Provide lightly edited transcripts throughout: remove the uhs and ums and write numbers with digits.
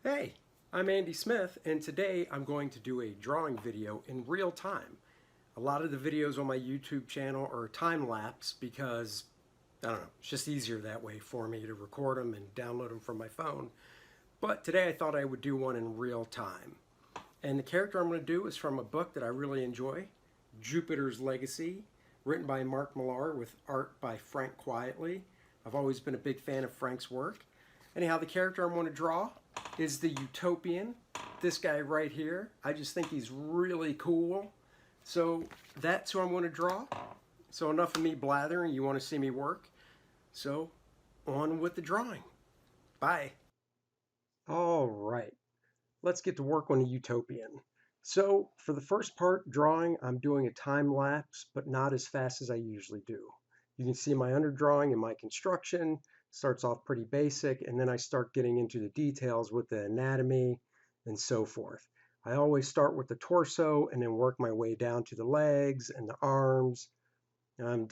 Hey, I'm Andy Smith, and today I'm going to do a drawing video in real time. A lot of the videos on my YouTube channel are time-lapse because, I don't know, it's just easier that way for me to record them and download them from my phone. But today I thought I would do one in real time. And the character I'm going to do is from a book that I really enjoy, Jupiter's Legacy, written by Mark Millar with art by Frank Quietly. I've always been a big fan of Frank's work. Anyhow, the character I'm going to draw is the Utopian, this guy right here. I just think he's really cool. So that's who I'm going to draw. So enough of me blathering, you want to see me work. So on with the drawing. Bye. All right, let's get to work on the Utopian. So for the first part, drawing, I'm doing a time lapse, but not as fast as I usually do. You can see my underdrawing and my construction starts off pretty basic, and then I start getting into the details with the anatomy and so forth. I always start with the torso and then work my way down to the legs and the arms. I'm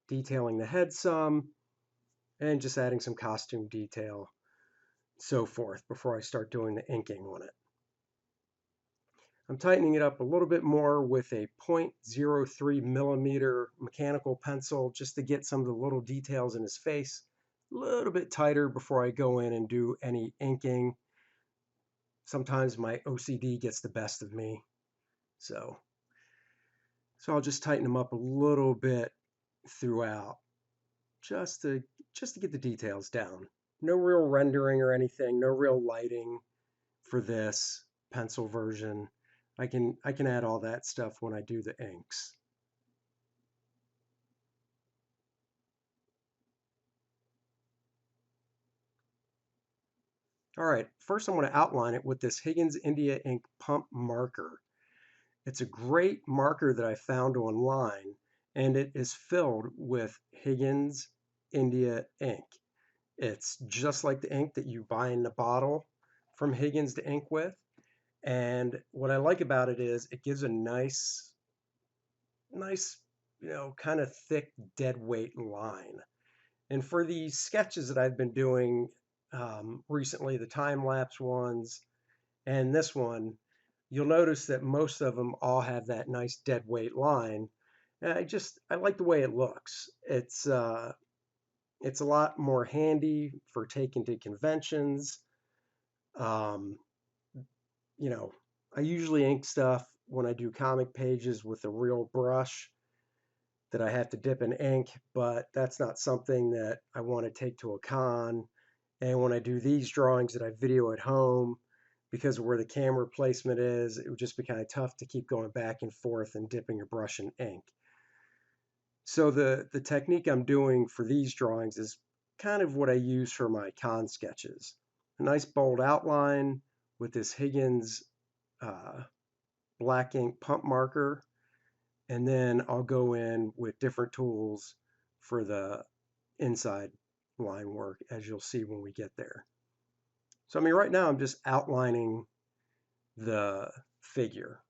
detailing the head some and just adding some costume detail, so forth, before I start doing the inking on it. I'm tightening it up a little bit more with a 0.03 millimeter mechanical pencil just to get some of the little details in his face a little bit tighter before I go in and do any inking. Sometimes my OCD gets the best of me, so I'll just tighten them up a little bit throughout just to get the details down. No real rendering or anything, no real lighting for this pencil version. I can add all that stuff when I do the inks. All right, first I'm going to outline it with this Higgins India ink pump marker. It's a great marker that I found online, and it is filled with Higgins India ink. It's just like the ink that you buy in the bottle from Higgins to ink with. And what I like about it is it gives a nice, kind of thick dead weight line. And for these sketches that I've been doing recently, the time-lapse ones and this one, you'll notice that most of them all have that nice dead weight line. And I like the way it looks. It's a lot more handy for taking to conventions. Um, you know, I usually ink stuff when I do comic pages with a real brush that I have to dip in ink, but that's not something that I want to take to a con. And when I do these drawings that I video at home, because of where the camera placement is, it would just be kind of tough to keep going back and forth and dipping a brush in ink. So the technique I'm doing for these drawings is kind of what I use for my con sketches. A nice bold outline with this Higgins uh, black ink pump marker, and then I'll go in with different tools for the inside line work, as you'll see when we get there. So I mean, right now I'm just outlining the figure.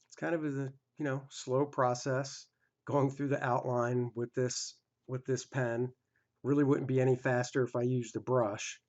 It's kind of a, slow process going through the outline with this pen. Really wouldn't be any faster if I used a brush.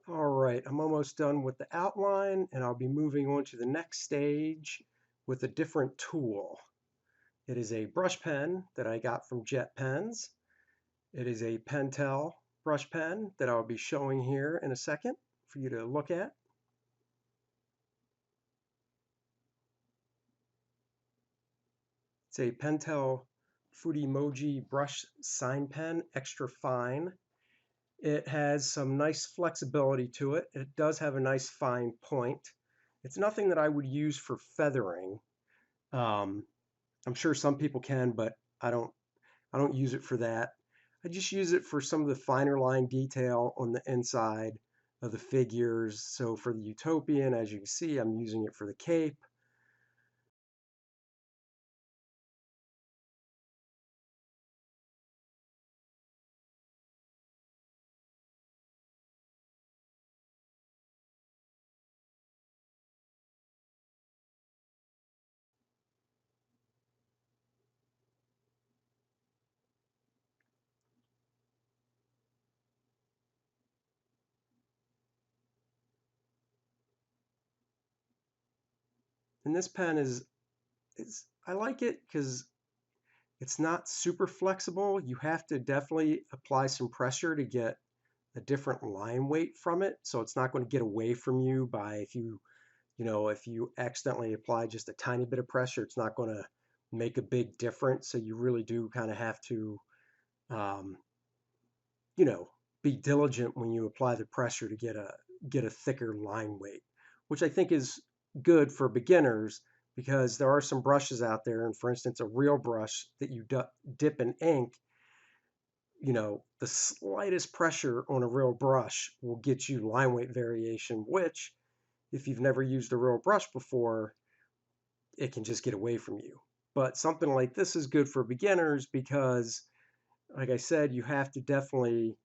All right, I'm almost done with the outline and I'll be moving on to the next stage with a different tool. It is a brush pen that I got from Jet Pens. It is a Pentel brush pen that I'll be showing here in a second for you to look at. It's a Pentel Fudemoji brush sign pen, extra fine. It has some nice flexibility to it. It does have a nice fine point. It's nothing that I would use for feathering. Um, I'm sure some people can, but I don't. I don't use it for that. I just use it for some of the finer line detail on the inside of the figures. So for the Utopian, as you can see, I'm using it for the cape. And this pen is I like it because it's not super flexible. You have to definitely apply some pressure to get a different line weight from it. So it's not going to get away from you by if you accidentally apply just a tiny bit of pressure, it's not going to make a big difference. So you really do kind of have to, um, you know, be diligent when you apply the pressure to get a thicker line weight, which I think is good for beginners because there are some brushes out there, and for instance, a real brush that you dip in ink, the slightest pressure on a real brush will get you line weight variation, which if you've never used a real brush before, it can just get away from you. But something like this is good for beginners because, like I said, you have to definitely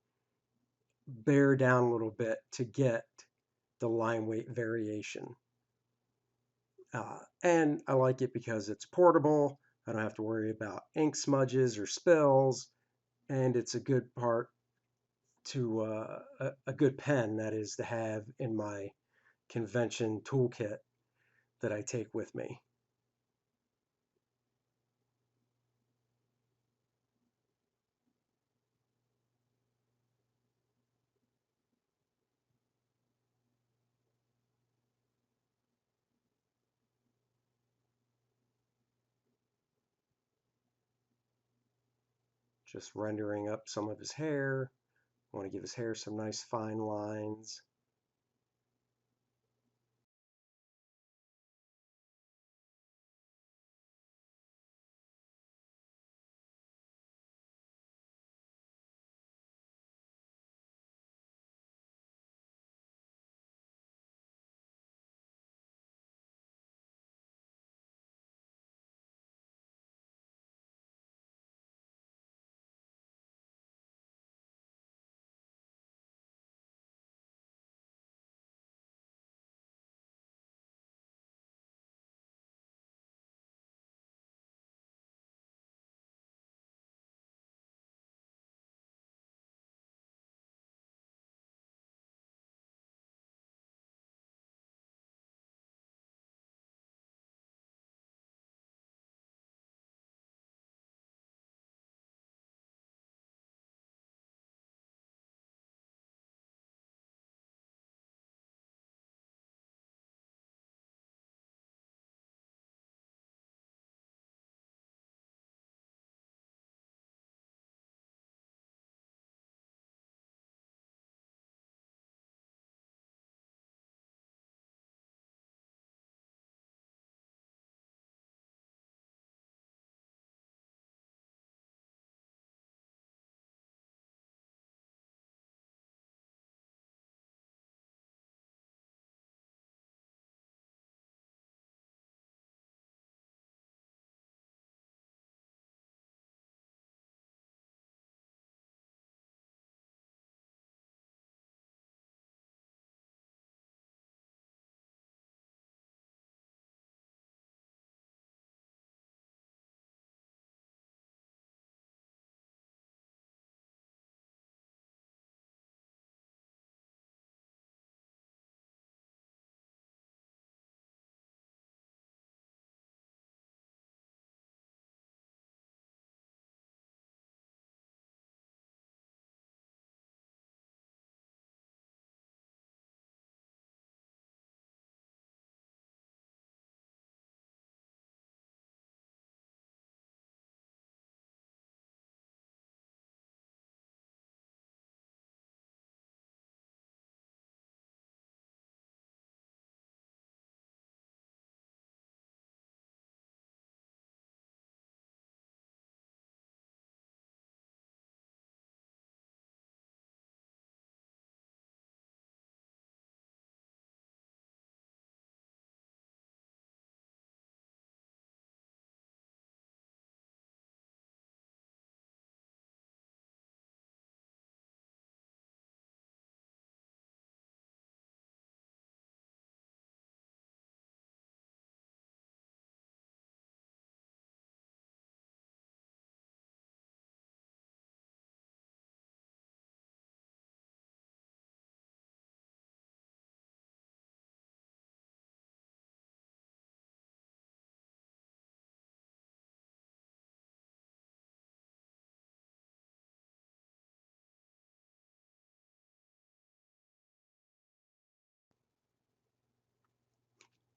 bear down a little bit to get the line weight variation. And I like it because it's portable. I don't have to worry about ink smudges or spills, and it's a good part to a good pen that is to have in my convention toolkit that I take with me. Just rendering up some of his hair. I want to give his hair some nice fine lines.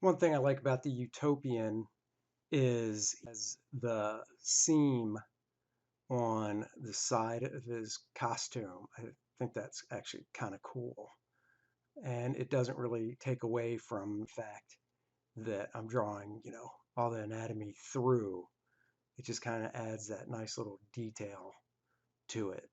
One thing I like about the Utopian is the seam on the side of his costume. I think that's actually kind of cool. And it doesn't really take away from the fact that I'm drawing, all the anatomy through. It just kind of adds that nice little detail to it.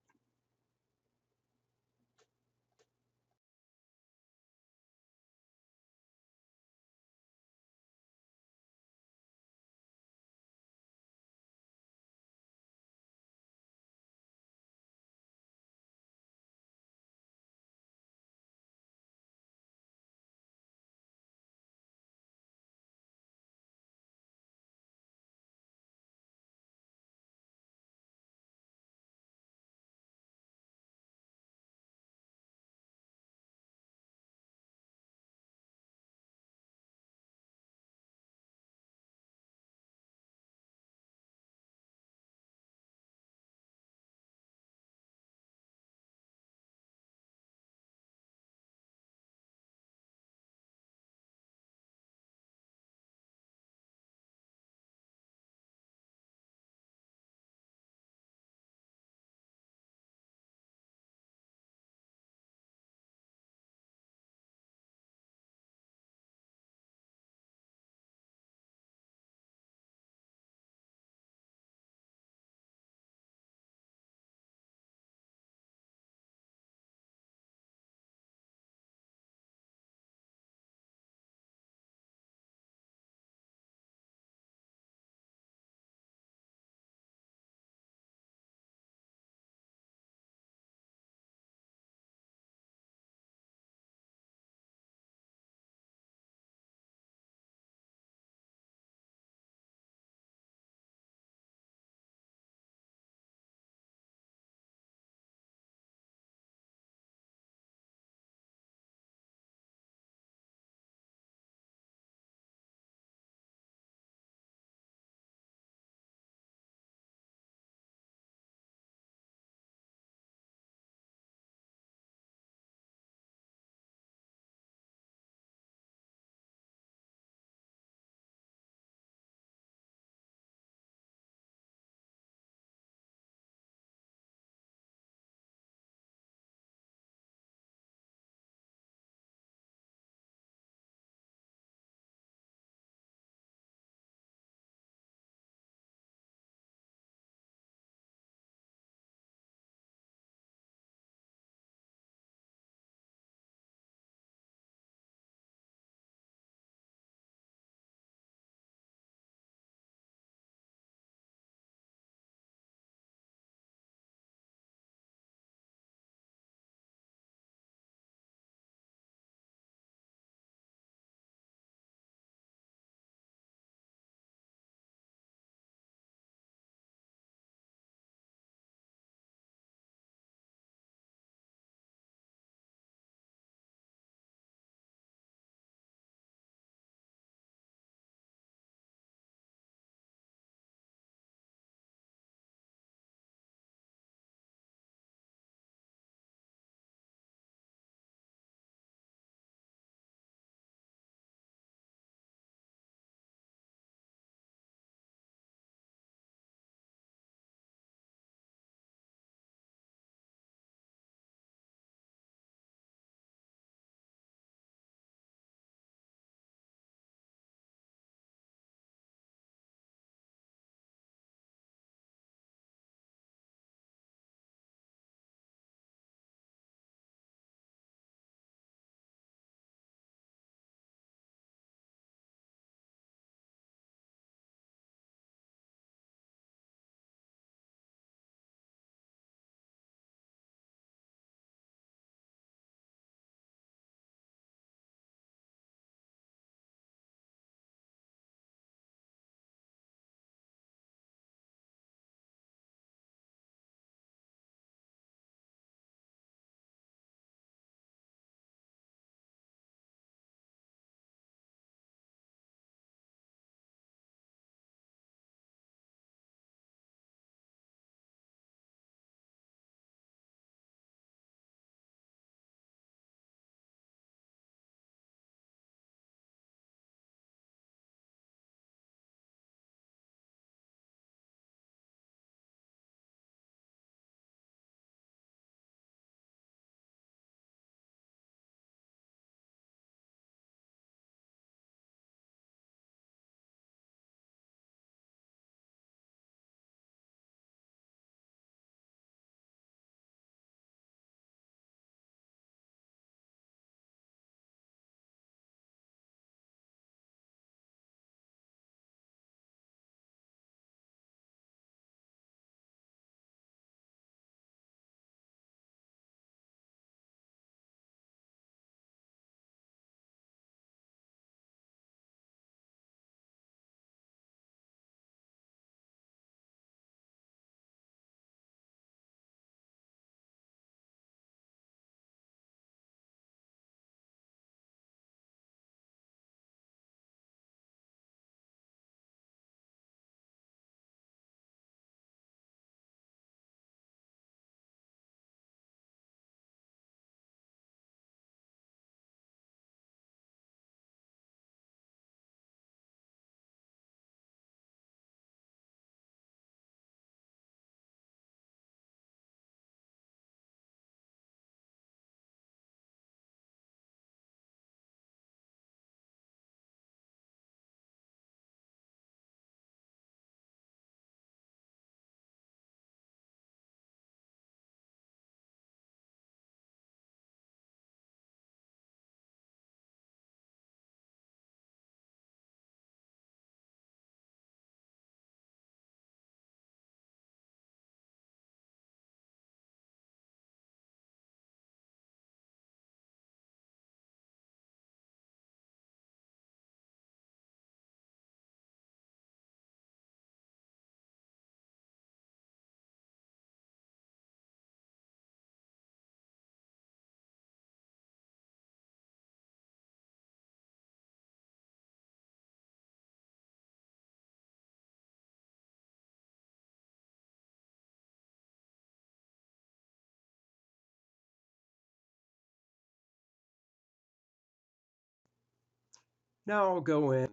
Now I'll go in,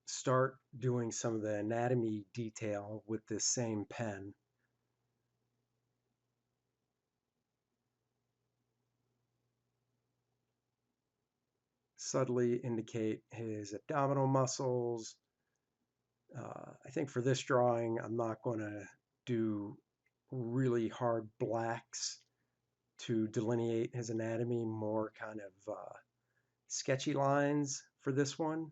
start doing some of the anatomy detail with this same pen. Subtly indicate his abdominal muscles. I think for this drawing, I'm not going to do really hard blacks to delineate his anatomy, more kind of sketchy lines for this one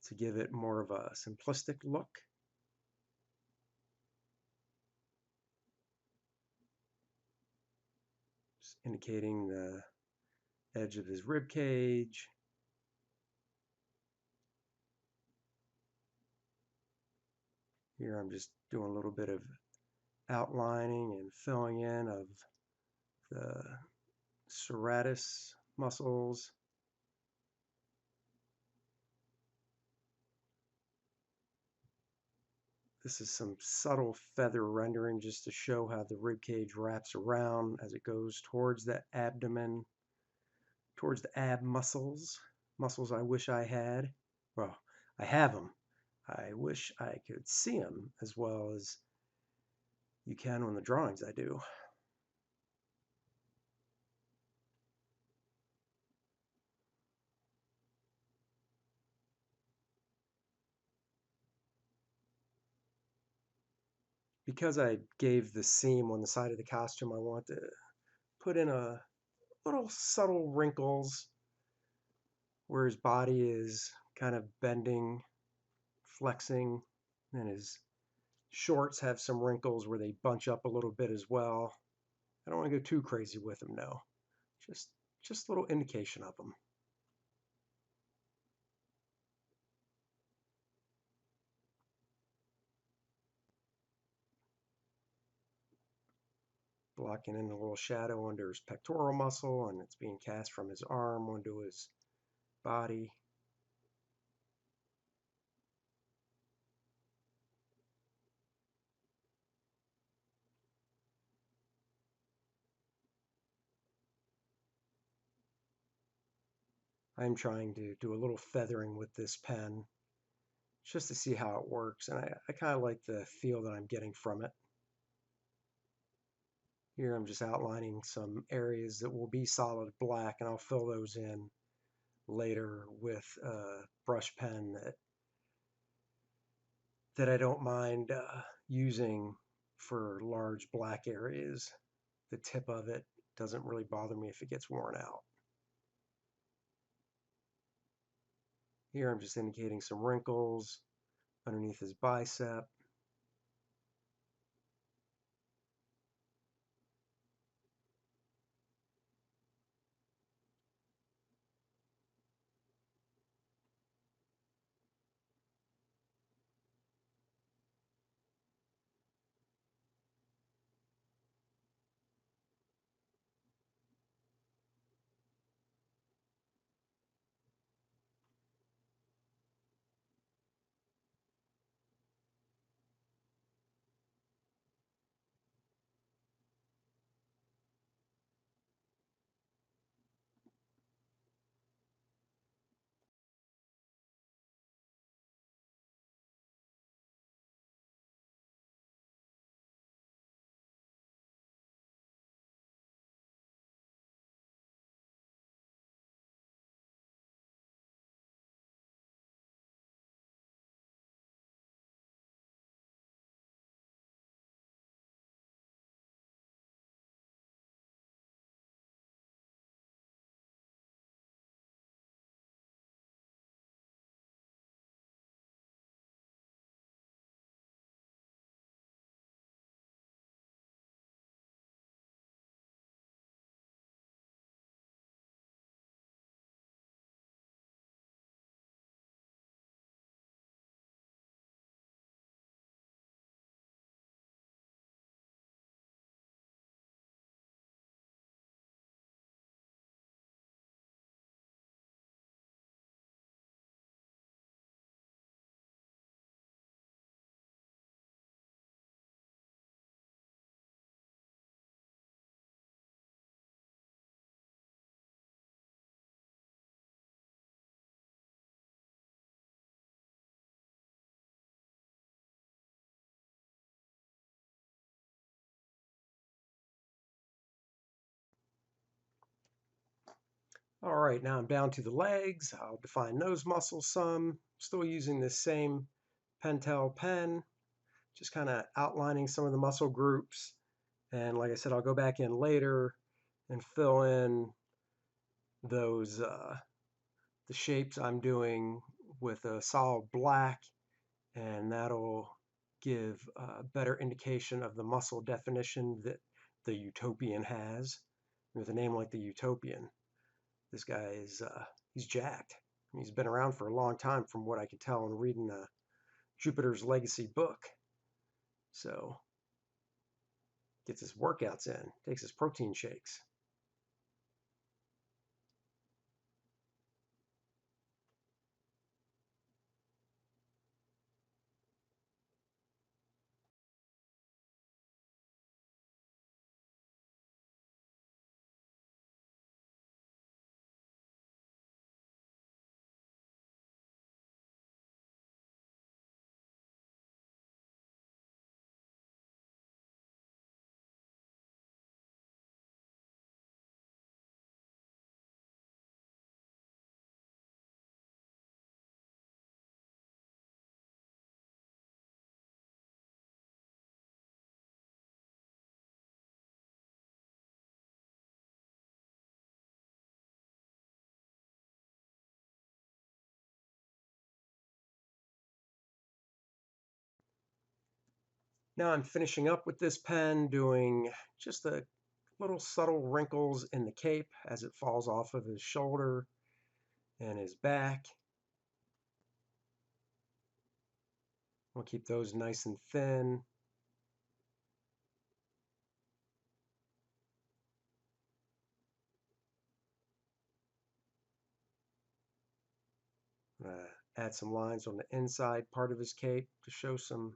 to give it more of a simplistic look. Just indicating the edge of his rib cage. Here I'm just doing a little bit of outlining and filling in of the serratus muscles. This is some subtle feather rendering just to show how the rib cage wraps around as it goes towards the abdomen, towards the ab muscles. Muscles I wish I had. Well, I have them. I wish I could see them as well as you can on the drawings I do. Because I gave the seam on the side of the costume, I want to put in a little subtle wrinkles where his body is kind of bending, flexing, and his shorts have some wrinkles where they bunch up a little bit as well. I don't want to go too crazy with them, no. Just a little indication of them. Blocking in a little shadow under his pectoral muscle, and it's being cast from his arm onto his body. I'm trying to do a little feathering with this pen just to see how it works, and I kind of like the feel that I'm getting from it. Here I'm just outlining some areas that will be solid black, and I'll fill those in later with a brush pen that I don't mind using for large black areas. The tip of it doesn't really bother me if it gets worn out. Here I'm just indicating some wrinkles underneath his bicep. All right, now I'm down to the legs. I'll define those muscles some. Still using this same Pentel pen, just kind of outlining some of the muscle groups. And like I said, I'll go back in later and fill in those the shapes I'm doing with a solid black, and that'll give a better indication of the muscle definition that the Utopian has. With a name like the Utopian, this guy is he's jacked. He's been around for a long time, from what I can tell in reading Jupiter's Legacy book. So gets his workouts in, takes his protein shakes. Now I'm finishing up with this pen, doing just the little subtle wrinkles in the cape as it falls off of his shoulder and his back. We'll keep those nice and thin. Add some lines on the inside part of his cape to show some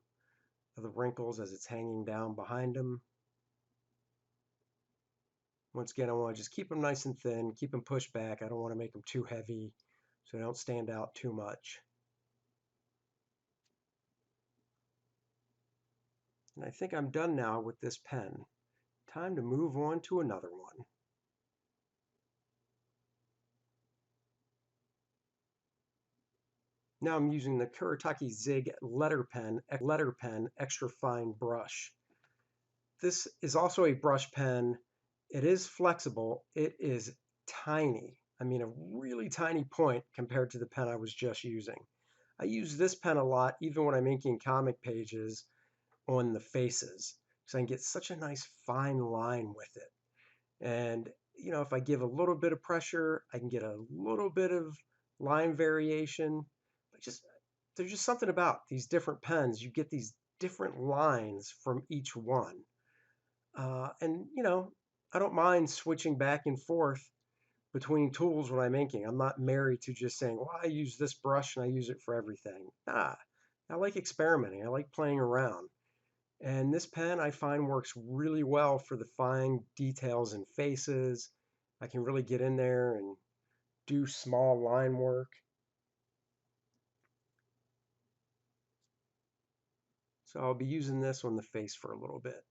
of the wrinkles as it's hanging down behind him. Once again, I want to just keep them nice and thin, keep them pushed back. I don't want to make them too heavy so they don't stand out too much. And I think I'm done now with this pen. Time to move on to another one. Now I'm using the Kuretake Zig letter pen extra fine brush. This is also a brush pen. It is flexible. It is tiny. I mean, a really tiny point compared to the pen I was just using. I use this pen a lot, even when I'm inking comic pages on the faces, because I can get such a nice fine line with it. And, you know, if I give a little bit of pressure, I can get a little bit of line variation. But there's just something about these different pens. You get these different lines from each one. And, you know, I don't mind switching back and forth between tools when I'm inking. I'm not married to just saying, well, I use this brush and I use it for everything. Nah, I like experimenting. I like playing around. And this pen I find works really well for the fine details and faces. I can really get in there and do small line work. So I'll be using this on the face for a little bit.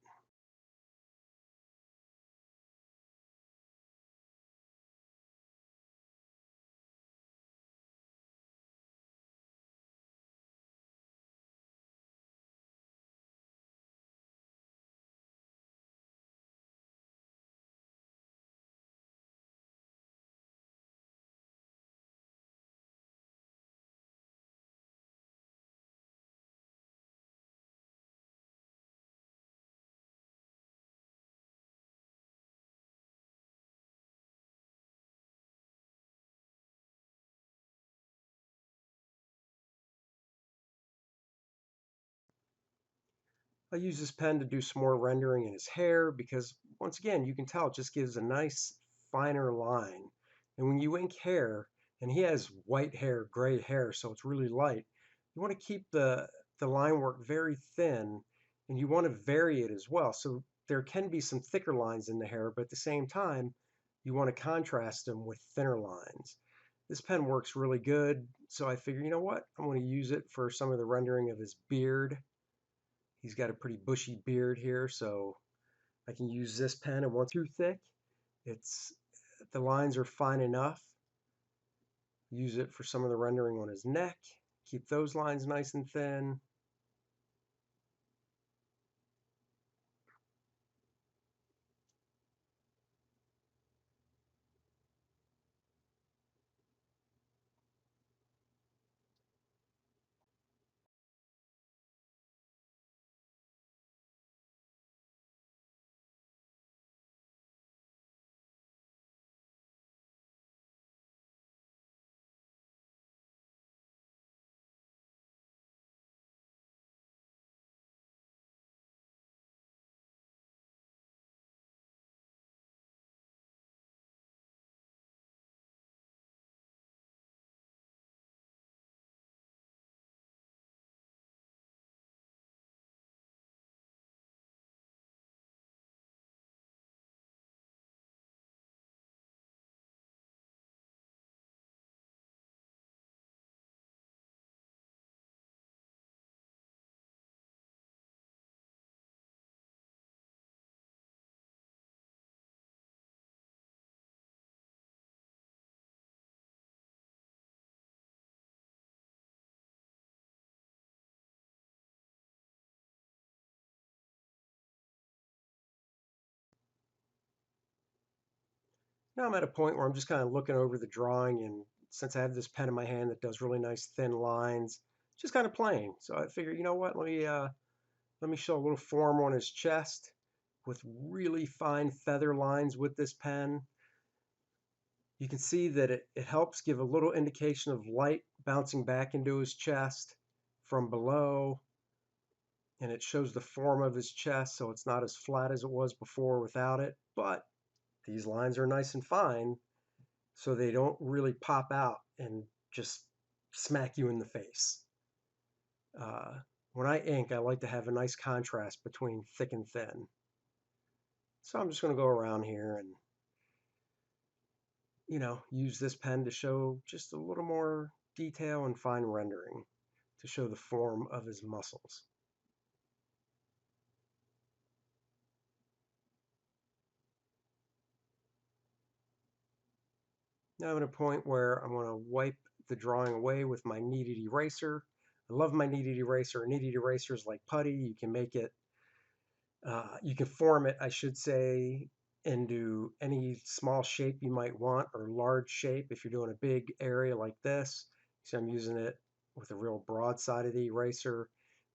I use this pen to do some more rendering in his hair because, once again, you can tell it just gives a nice finer line. And when you ink hair, and he has white hair, gray hair, so it's really light, you want to keep the line work very thin, and you want to vary it as well. So there can be some thicker lines in the hair, but at the same time, you want to contrast them with thinner lines. This pen works really good, so I figure, you know what, I'm going to use it for some of the rendering of his beard. He's got a pretty bushy beard here, so I can use this pen, and once too thick, it's the lines are fine enough. Use it for some of the rendering on his neck. Keep those lines nice and thin. Now I'm at a point where I'm just kind of looking over the drawing, and since I have this pen in my hand that does really nice thin lines, just kind of playing. So I figure, you know what, let me show a little form on his chest with really fine feather lines with this pen. You can see that it helps give a little indication of light bouncing back into his chest from below, and it shows the form of his chest, so it's not as flat as it was before without it. But these lines are nice and fine, so they don't really pop out and just smack you in the face. Uh, when I ink, I like to have a nice contrast between thick and thin. So I'm just going to go around here and, use this pen to show just a little more detail and fine rendering to show the form of his muscles. Now I'm at a point where I'm going to wipe the drawing away with my kneaded eraser. I love my kneaded eraser. Kneaded eraser is like putty. You can make it, you can form it, I should say, into any small shape you might want, or large shape if you're doing a big area like this. So I'm using it with a real broad side of the eraser.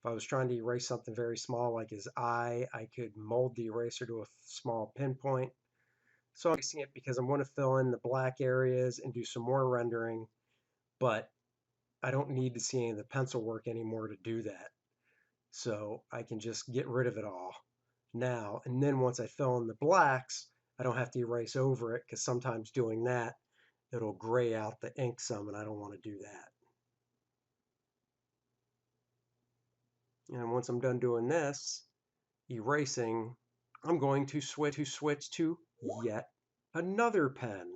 If I was trying to erase something very small like his eye, I could mold the eraser to a small pinpoint. So I'm erasing it because I'm going to fill in the black areas and do some more rendering, but I don't need to see any of the pencil work anymore to do that. So I can just get rid of it all now. And then once I fill in the blacks, I don't have to erase over it, because sometimes doing that, it'll gray out the ink some, and I don't want to do that. And once I'm done doing this, erasing, I'm going to switch to yet another pen.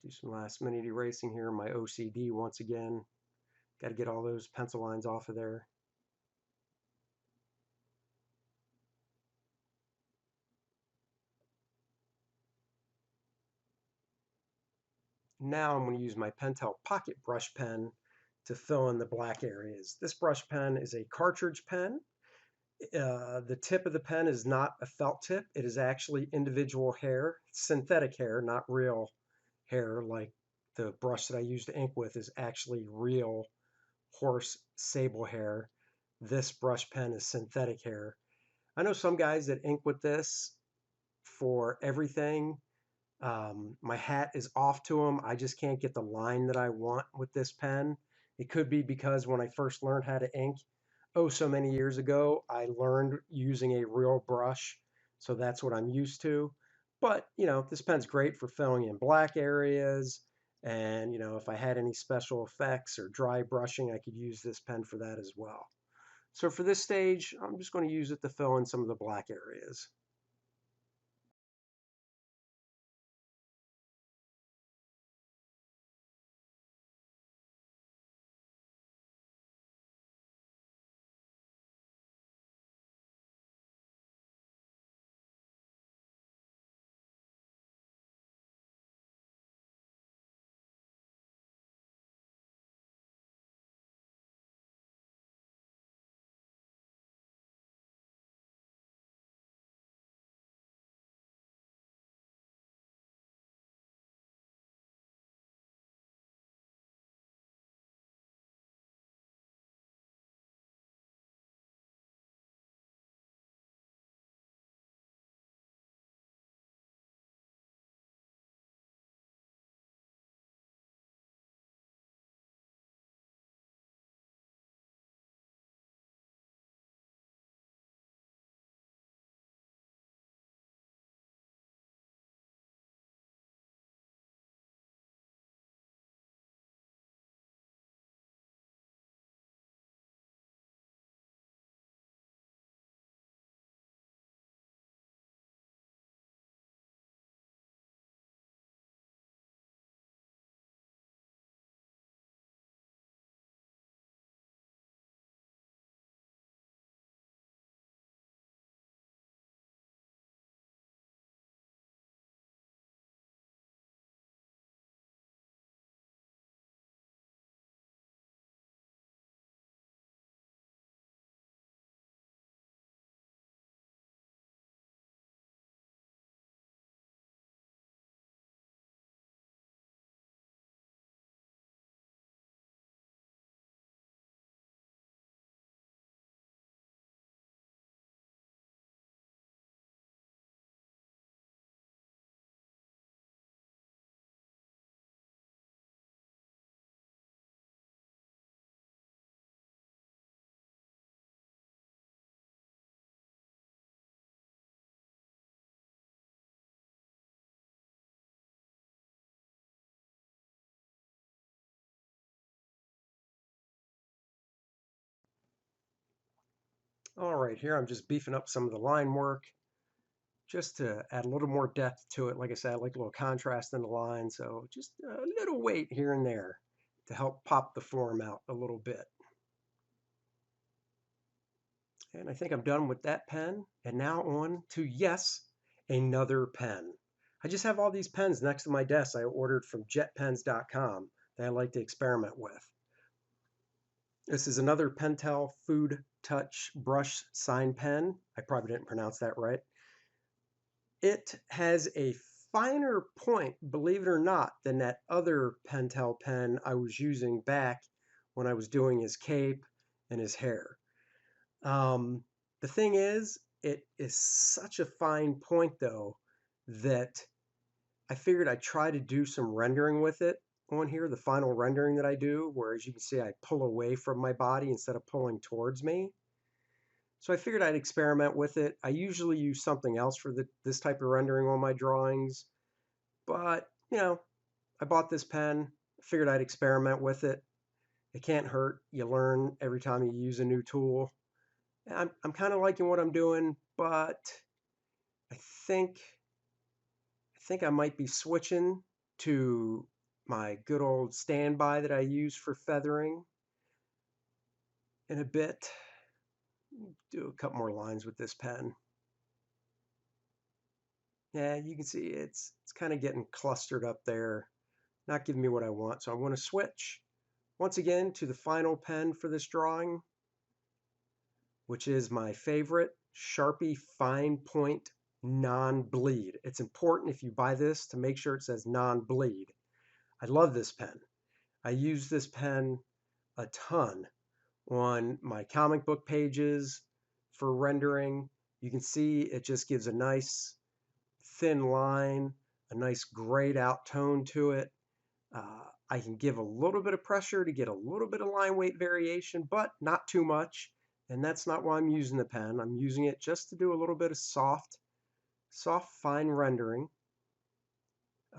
Do some last minute erasing here. My OCD once again. Got to get all those pencil lines off of there. Now I'm going to use my Pentel pocket brush pen to fill in the black areas. This brush pen is a cartridge pen. The tip of the pen is not a felt tip. It is actually individual hair, synthetic hair, not real hair, like the brush that I use to ink with is actually real horse sable hair. This brush pen is synthetic hair. I know some guys that ink with this for everything. My hat is off to them. I just can't get the line that I want with this pen. It could be because when I first learned how to ink, oh, so many years ago, I learned using a real brush. So that's what I'm used to. But, this pen's great for filling in black areas. And, if I had any special effects or dry brushing, I could use this pen for that as well. So for this stage, I'm just going to use it to fill in some of the black areas. All right, here I'm just beefing up some of the line work just to add a little more depth to it. Like I said, I like a little contrast in the line, so just a little weight here and there to help pop the form out a little bit. And I think I'm done with that pen. And now on to, yes, another pen. I just have all these pens next to my desk I ordered from jetpens.com that I like to experiment with. This is another Pentel Fude Touch Brush Sign Pen. I probably didn't pronounce that right. It has a finer point, believe it or not, than that other Pentel pen I was using back when I was doing his cape and his hair. The thing is, it is such a fine point though that I figured I'd try to do some rendering with it on here, the final rendering that I do, where as you can see I pull away from my body instead of pulling towards me. So I figured I'd experiment with it. I usually use something else for this type of rendering on my drawings, but I bought this pen, figured I'd experiment with it. It can't hurt. You learn every time you use a new tool. I'm kind of liking what I'm doing, but I think I might be switching to my good old standby that I use for feathering in a bit. Do a couple more lines with this pen. Yeah, you can see it's kind of getting clustered up there, not giving me what I want. So I'm going to switch once again to the final pen for this drawing, which is my favorite Sharpie Fine Point non-bleed. It's important if you buy this to make sure it says non-bleed. I love this pen. I use this pen a ton on my comic book pages for rendering. You can see it just gives a nice thin line, a nice grayed out tone to it. I can give a little bit of pressure to get a little bit of line weight variation, but not too much. And that's not why I'm using the pen. I'm using it just to do a little bit of soft, fine rendering.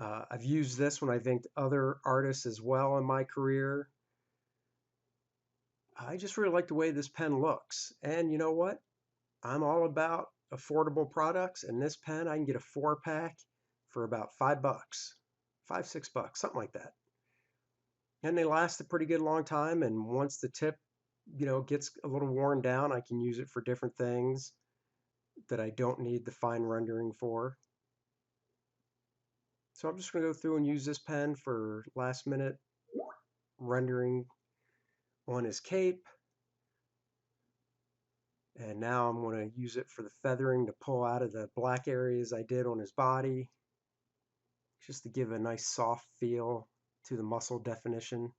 I've used this when I've inked other artists as well in my career. I just really like the way this pen looks. And you know what? I'm all about affordable products, and this pen I can get a 4-pack for about $5, $5, $6, something like that. And they last a pretty good long time, and once the tip gets a little worn down, I can use it for different things that I don't need the fine rendering for. So I'm just going to go through and use this pen for last minute rendering on his cape. And now I'm going to use it for the feathering to pull out of the black areas I did on his body, just to give a nice soft feel to the muscle definition.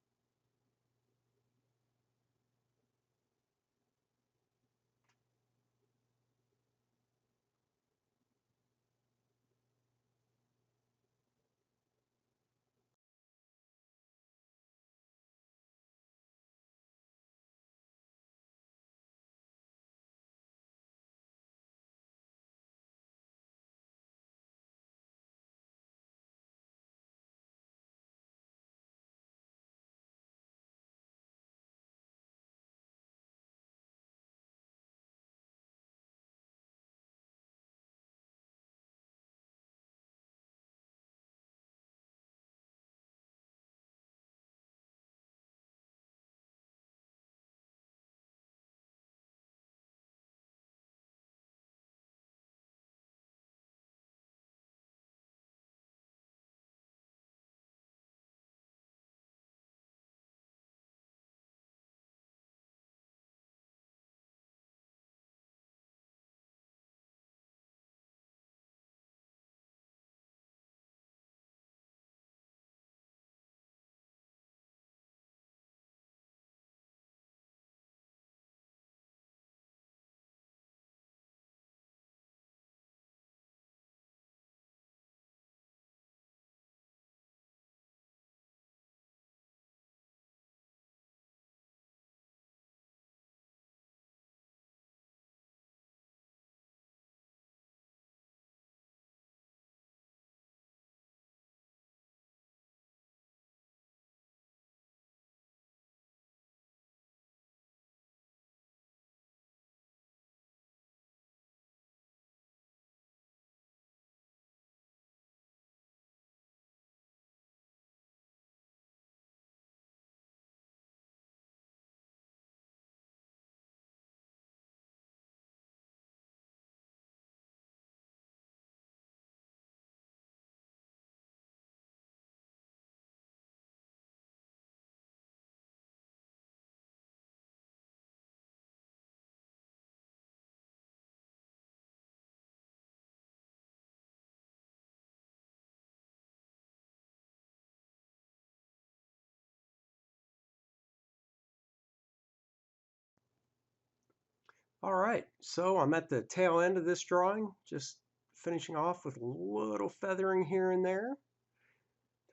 All right, so I'm at the tail end of this drawing, just finishing off with a little feathering here and there.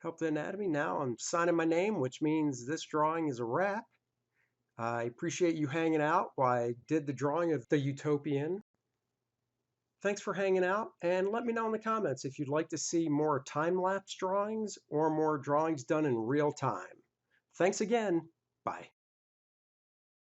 Help the anatomy. Now I'm signing my name, which means this drawing is a wrap. I appreciate you hanging out while I did the drawing of the Utopian. Thanks for hanging out, and let me know in the comments if you'd like to see more time-lapse drawings or more drawings done in real time. Thanks again. Bye.